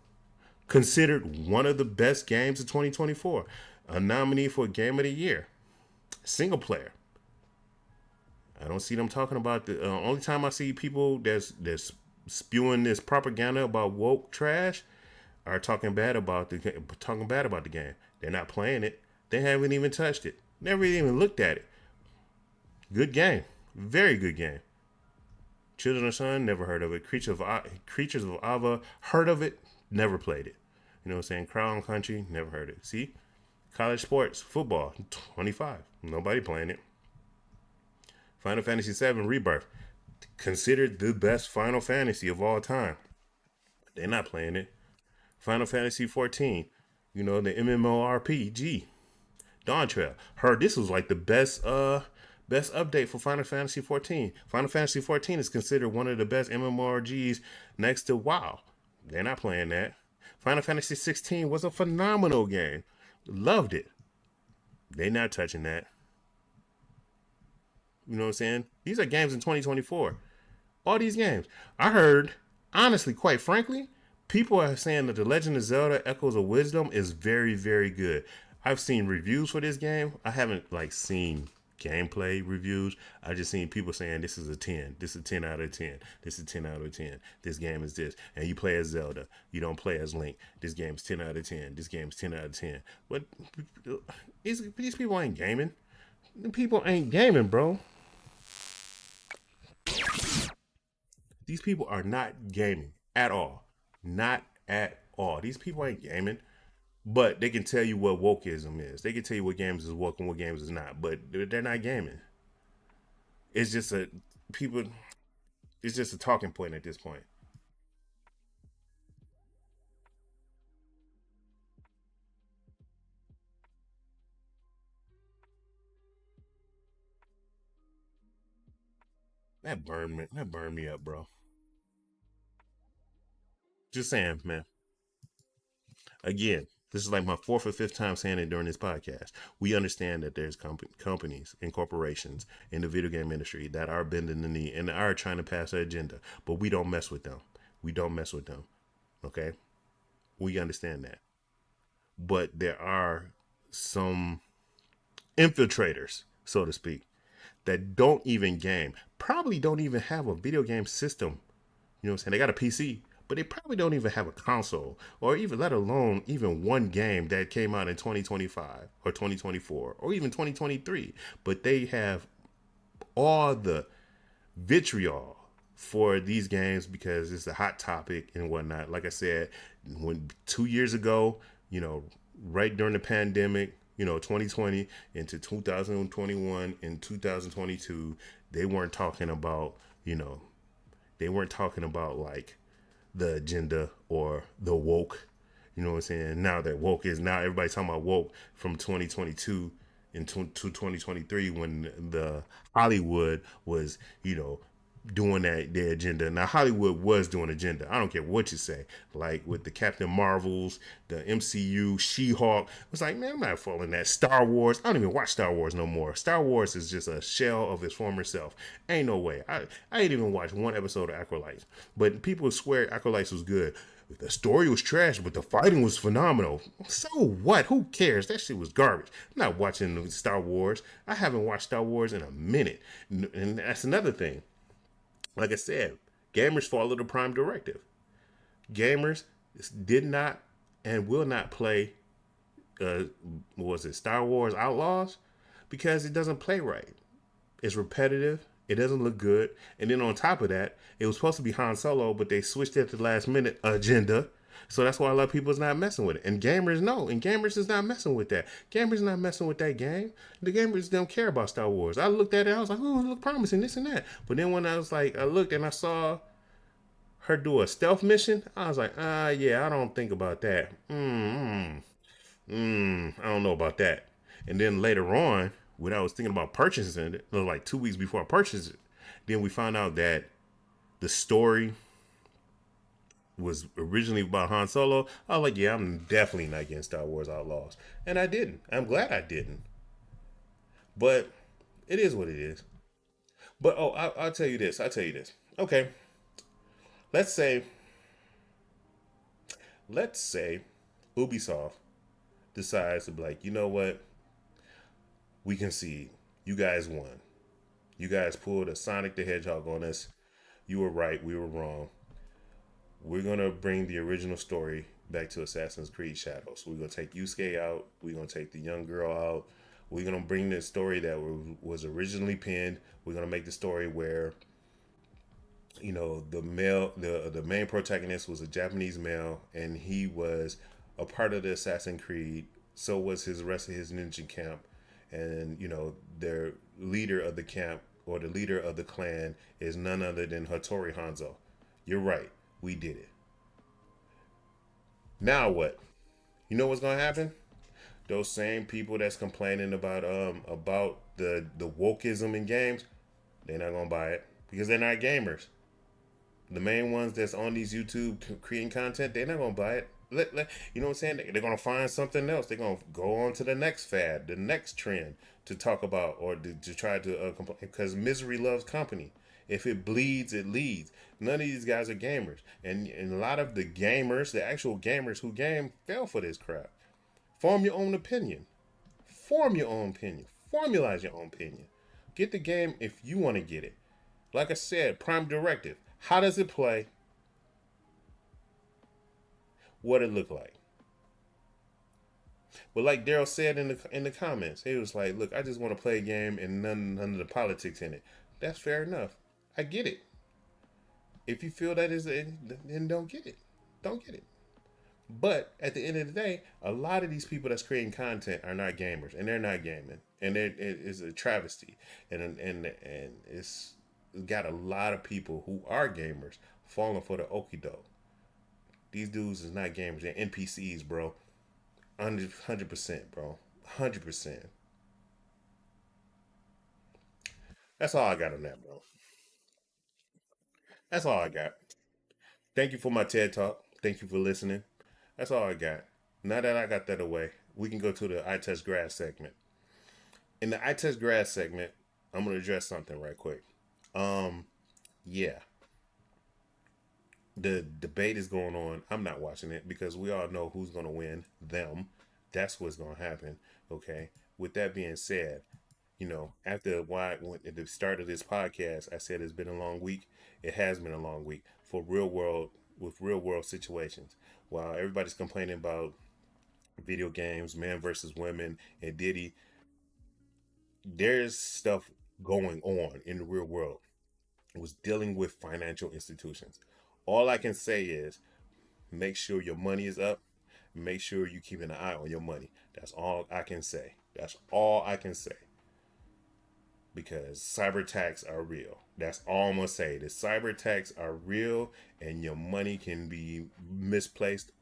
considered one of the best games of 2024. A nominee for Game of the Year. Single player. I don't see them talking about the only time I see people that's spewing this propaganda about woke trash are talking bad about the game. They're not playing it. They haven't even touched it. Never even looked at it. Good game. Very good game. Children of the Sun, never heard of it. Creatures of Ava, heard of it, never played it. You know what I'm saying? Crown Country, never heard it. See? College sports, football, 25. Nobody playing it. Final Fantasy VII Rebirth, considered the best Final Fantasy of all time. They're not playing it. Final Fantasy 14, you know, the MMORPG. Dawn Trail, heard this was like the best update for Final Fantasy 14. Final Fantasy 14 is considered one of the best MMORPGs next to WoW. They're not playing that. Final Fantasy 16 was a phenomenal game. Loved it. They're not touching that. You know what I'm saying? These are games in 2024. All these games. I heard, honestly, quite frankly, people are saying that The Legend of Zelda Echoes of Wisdom is very, very good. I've seen reviews for this game. I haven't seen gameplay reviews. I just seen people saying this is a 10. This is a 10 out of 10. This is 10 out of 10. This game is this. And you play as Zelda. You don't play as Link. This game's 10 out of 10. This game's 10 out of 10. But these people ain't gaming. People ain't gaming, bro. These people are not gaming at all. Not at all. These people ain't gaming. But they can tell you what wokeism is. They can tell you what games is woke and what games is not. But they're not gaming. It's just a talking point at this point. That burned me up, bro. Just saying, man. Again, this is like my 4th or 5th time saying it during this podcast. We understand that there's companies and corporations in the video game industry that are bending the knee and are trying to pass their agenda, but we don't mess with them. We don't mess with them. Okay? We understand that. But there are some infiltrators, so to speak, that don't even game, probably don't even have a video game system. You know what I'm saying? They got a PC, but they probably don't even have a console, or even let alone even one game that came out in 2025 or 2024 or even 2023. But they have all the vitriol for these games because it's a hot topic and whatnot. Like I said, when 2 years ago, you know, right during the pandemic, 2020 into 2021 and 2022, they weren't talking about, they weren't talking about like the agenda or the woke. You know what I'm saying? Now that woke is now everybody's talking about woke from 2022 into 2023 when the Hollywood was, doing their agenda. Now Hollywood was doing agenda. I don't care what you say. Like with the Captain Marvels, the MCU, She-Hulk. It's like, man, I'm not following that. Star Wars. I don't even watch Star Wars no more. Star Wars is just a shell of its former self. Ain't no way. I ain't even watched one episode of Acolytes. But people swear Acolytes was good. The story was trash, but the fighting was phenomenal. So what? Who cares? That shit was garbage. I'm not watching Star Wars. I haven't watched Star Wars in a minute. And that's another thing. Like I said, gamers follow the Prime Directive. Gamers did not and will not play, Star Wars Outlaws? Because it doesn't play right. It's repetitive. It doesn't look good. And then on top of that, it was supposed to be Han Solo, but they switched it at the last minute agenda. So that's why a lot of people is not messing with it. And gamers know. And gamers is not messing with that. Gamers not messing with that game. The gamers don't care about Star Wars. I looked at it. I was like, oh, it look promising, this and that. But then when I looked and I saw her do a stealth mission, I was like, yeah, I don't think about that. I don't know about that. And then later on, when I was thinking about purchasing it, like 2 weeks before I purchased it, then we found out that the story was originally about Han Solo. I was like, yeah, I'm definitely not getting Star Wars Outlaws. And I didn't. I'm glad I didn't. But it is what it is. But, I'll tell you this. Okay. Let's say Ubisoft decides to be like, you know what? We concede. You guys won. You guys pulled a Sonic the Hedgehog on us. You were right. We were wrong. We're going to bring the original story back to Assassin's Creed Shadows. We're going to take Yusuke out. We're going to take the young girl out. We're going to bring the story that was originally penned. We're going to make the story where, the main protagonist was a Japanese male, and he was a part of the Assassin's Creed. So was his rest of his ninja camp. And, their leader of the camp or the leader of the clan is none other than Hattori Hanzo. You're right. We did it. Now what? You know what's gonna happen? Those same people that's complaining about the wokeism in games, they're not gonna buy it because they're not gamers. The main ones that's on these YouTube creating content, they're not gonna buy it. You know what I'm saying? They're gonna find something else. They're gonna go on to the next fad, the next trend to talk about or to try to complain because misery loves company. If it bleeds, it leads. None of these guys are gamers. And a lot of the gamers, the actual gamers who game, fell for this crap. Form your own opinion. Formulate your own opinion. Get the game if you want to get it. Like I said, Prime Directive. How does it play? What it look like? But like Daryl said in the comments, he was like, "Look, I just want to play a game and none of the politics in it." That's fair enough. I get it. If you feel that is it, then don't get it. Don't get it. But at the end of the day, a lot of these people that's creating content are not gamers, and they're not gaming, and it is a travesty, and it's got a lot of people who are gamers falling for the okie doke. These dudes is not gamers; they're NPCs, bro. 100%, bro. 100%. That's all I got on that, bro. That's all I got. Thank you for my TED talk. Thank you for listening. That's all I got. Now that I got that away, we can go to the I Touch Grass segment. In the I Touch Grass segment, I'm gonna address something right quick. Yeah, the debate is going on. I'm not watching it because we all know who's gonna win. Them. That's what's gonna happen. Okay. With that being said, after when at the start of this podcast, I said it's been a long week. It has been a long week for real world situations. While everybody's complaining about video games, man versus women, and Diddy, there's stuff going on in the real world. It was dealing with financial institutions. All I can say is make sure your money is up. Make sure you keep an eye on your money. That's all I can say. That's all I can say. Because cyber attacks are real. That's all I'm gonna say. The cyber attacks are real, and your money can be misplaced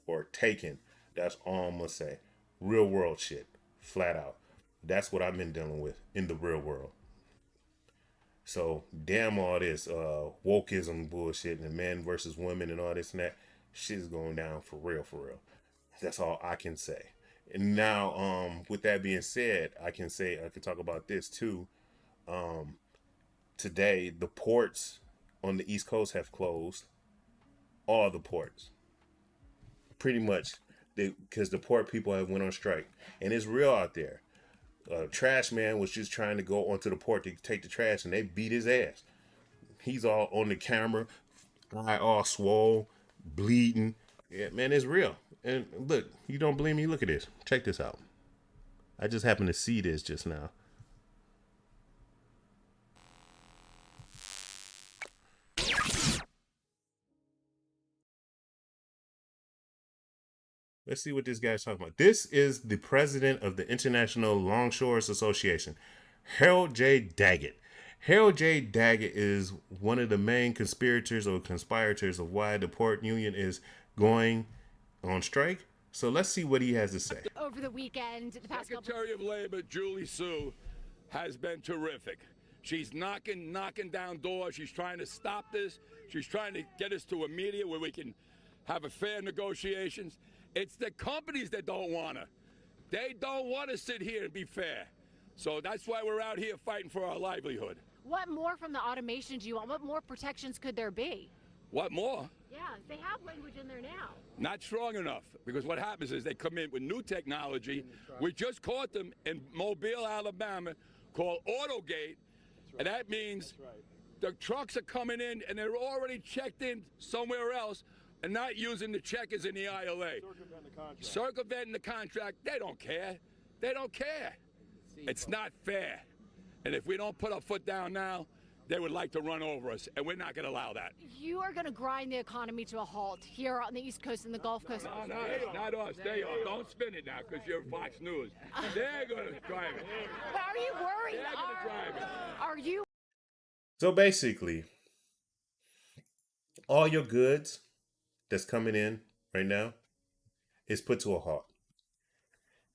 or taken. That's all I'm gonna say. Real world shit, flat out. That's what I've been dealing with in the real world. So damn all this wokeism bullshit and men versus women and all this and that shit's going down for real, for real. That's all I can say. And now, with that being said, I can say I can talk about this too. Today, the ports on the East Coast have closed. All the ports, pretty much, because the port people have went on strike, and it's real out there. Trash man was just trying to go onto the port to take the trash, and they beat his ass. He's all on the camera, eye all swole, bleeding. Yeah, man, it's real. And look, you don't believe me? Look at this. Check this out. I just happened to see this just now. Let's see what this guy's talking about. This is the president of the International Longshoremen's Association, Harold J. Daggett. Harold J. Daggett is one of the main conspirators or conspirators of why the port union is going on strike. So let's see what he has to say. Over the weekend, the past Secretary of Labor Julie Sue has been terrific. She's knocking down doors. She's trying to stop this. She's trying to get us to a media where we can have a fair negotiations. It's the companies that don't want to. They don't want to sit here and be fair. So that's why we're out here fighting for our livelihood. What more from the automation do you want? What more protections could there be? What more? Yeah, they have language in there now. Not strong enough, because what happens is they come in with new technology. We just caught them in Mobile, Alabama, called Autogate, and that means the trucks are coming in and they're already checked in somewhere else and not using the checkers in the ILA. Circumventing the contract. They don't care. They don't care. It's not fair. And if we don't put our foot down now, they would like to run over us, and we're not going to allow that. You are going to grind the economy to a halt here on the East Coast and the Gulf Coast. No, not us. They are. Don't spin it now, because you're Fox News. They're going to drive it. But are you worried? They're going to drive it. Are you? So basically, all your goods that's coming in right now is put to a halt.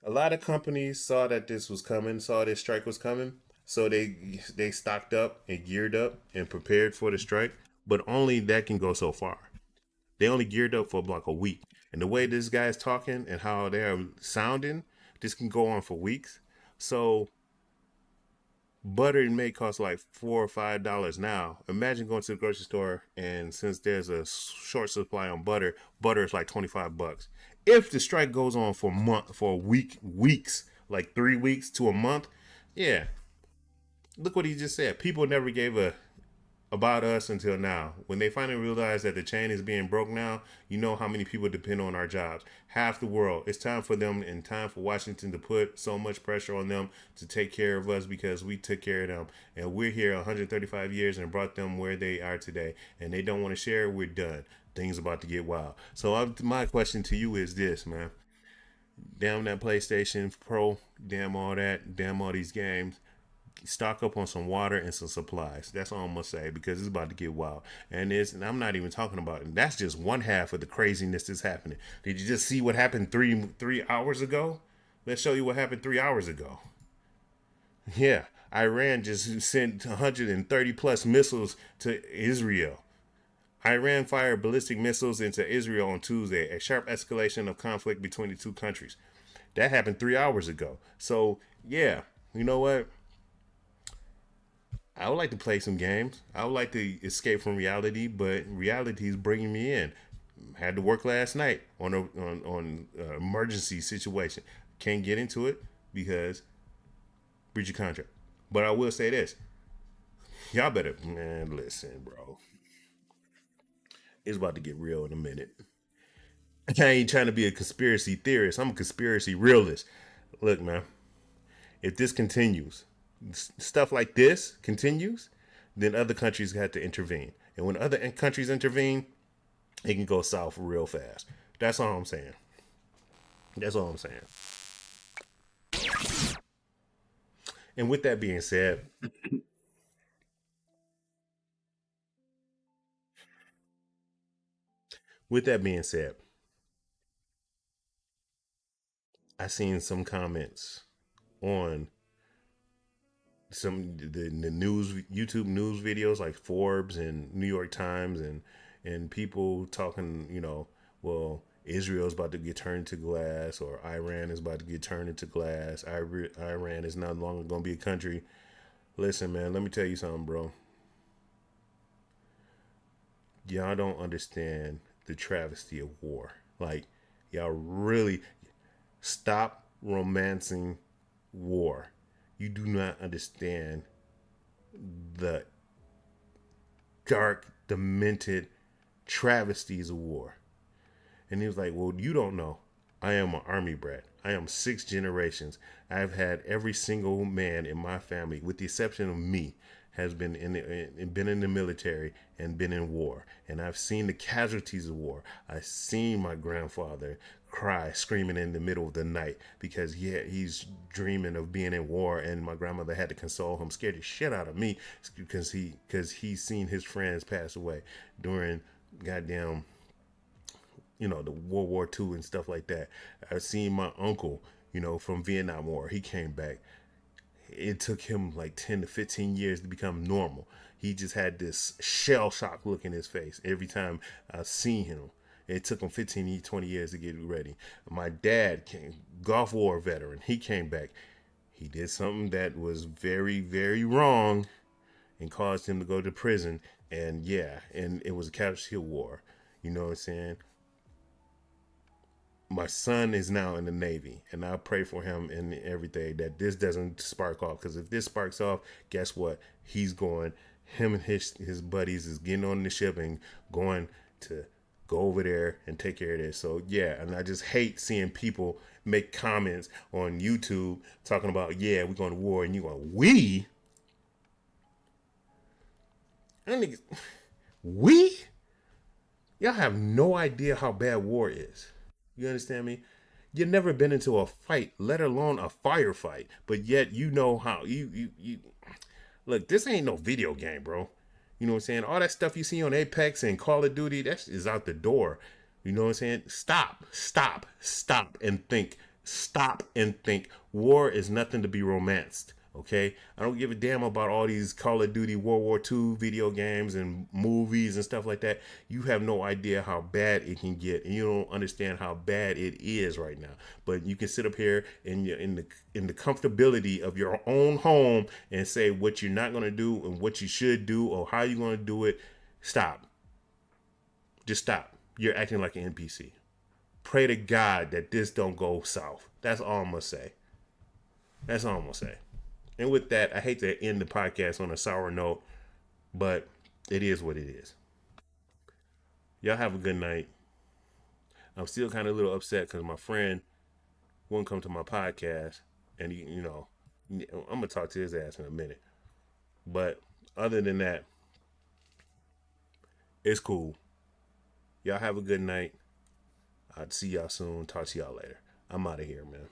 A lot of companies saw that this was coming, saw this strike was coming, so they stocked up and geared up and prepared for the strike, but only that can go so far. They only geared up for like a week. And the way this guy's talking and how they're sounding, this can go on for weeks. So butter may cost like $4 or $5 now. Imagine going to the grocery store, and since there's a short supply on butter is like $25. If the strike goes on for weeks, like 3 weeks to a month, yeah. Look what he just said. People never gave a about us until now. When they finally realize that the chain is being broke now, you know how many people depend on our jobs. Half the world. It's time for them and time for Washington to put so much pressure on them to take care of us, because we took care of them. And we're here 135 years and brought them where they are today. And they don't want to share. We're done. Things about to get wild. So my question to you is this, man. Damn that PlayStation Pro. Damn all that. Damn all these games. Stock up on some water and some supplies. That's all I'm gonna say, because it's about to get wild. And I'm not even talking about it. That's just one half of the craziness that's happening. Did you just see what happened three hours ago? Let's show you what happened 3 hours ago. Yeah, Iran just sent 130 plus missiles to Israel. Iran fired ballistic missiles into Israel on Tuesday, a sharp escalation of conflict between the two countries. That happened 3 hours ago. So yeah, you know what? I would like to play some games. I would like to escape from reality, but reality is bringing me in. Had to work last night on an emergency situation. Can't get into it because breach of contract. But I will say this. Y'all better, man, listen, bro. It's about to get real in a minute. I ain't trying to be a conspiracy theorist. I'm a conspiracy realist. Look, man, if this continues, stuff like this continues, then other countries have to intervene. And when other countries intervene, it can go south real fast. That's all I'm saying. That's all I'm saying. And with that being said, with that being said, I seen some comments on the news YouTube news videos like Forbes and New York Times and people talking, well, Israel's about to get turned to glass, or Iran is about to get turned into glass. Iran is no longer going to be a country. Listen, man, let me tell you something, bro. Y'all don't understand the travesty of war. Like, y'all really stop romancing war. You do not understand the dark, demented travesties of war. And he was like, well, you don't know. I am an army brat. I am 6 generations. I've had every single man in my family, with the exception of me, has been in the military and been in war. And I've seen the casualties of war. I've seen my grandfather cry, screaming in the middle of the night because he's dreaming of being in war, and my grandmother had to console him, scared the shit out of me because he's seen his friends pass away during goddamn the World War II and stuff like that. I've seen my uncle, from Vietnam War. He came back. It took him like 10 to 15 years to become normal. He just had this shell shock look in his face every time I've seen him. It took him 15, 20 years to get ready. My dad Gulf War veteran. He came back. He did something that was very, very wrong and caused him to go to prison. And it was a casualty war. You know what I'm saying? My son is now in the Navy, and I pray for him and everything that this doesn't spark off. Because if this sparks off, guess what? He's going. Him and his buddies is getting on the ship and going to go over there and take care of this. So and I just hate seeing people make comments on YouTube talking about we're going to war, and you going we. I think we. Y'all have no idea how bad war is. You understand me? You've never been into a fight, let alone a firefight, but yet you know how you look. This ain't no video game, bro. You know what I'm saying? All that stuff you see on Apex and Call of Duty, that is out the door. You know what I'm saying? Stop and think. Stop and think. War is nothing to be romanced. Okay, I don't give a damn about all these Call of Duty World War II video games and movies and stuff like that. You have no idea how bad it can get, and you don't understand how bad it is right now. But you can sit up here in the comfortability of your own home and say what you're not going to do and what you should do or how you're going to do it. Stop. Just stop. You're acting like an NPC. Pray to God that this don't go south. That's all I'm going to say. That's all I'm going to say. And with that, I hate to end the podcast on a sour note, but it is what it is. Y'all have a good night. I'm still kind of a little upset because my friend wouldn't come to my podcast, and I'm gonna talk to his ass in a minute. But other than that, it's cool. Y'all have a good night. I'll see y'all soon. Talk to y'all later. I'm out of here, man.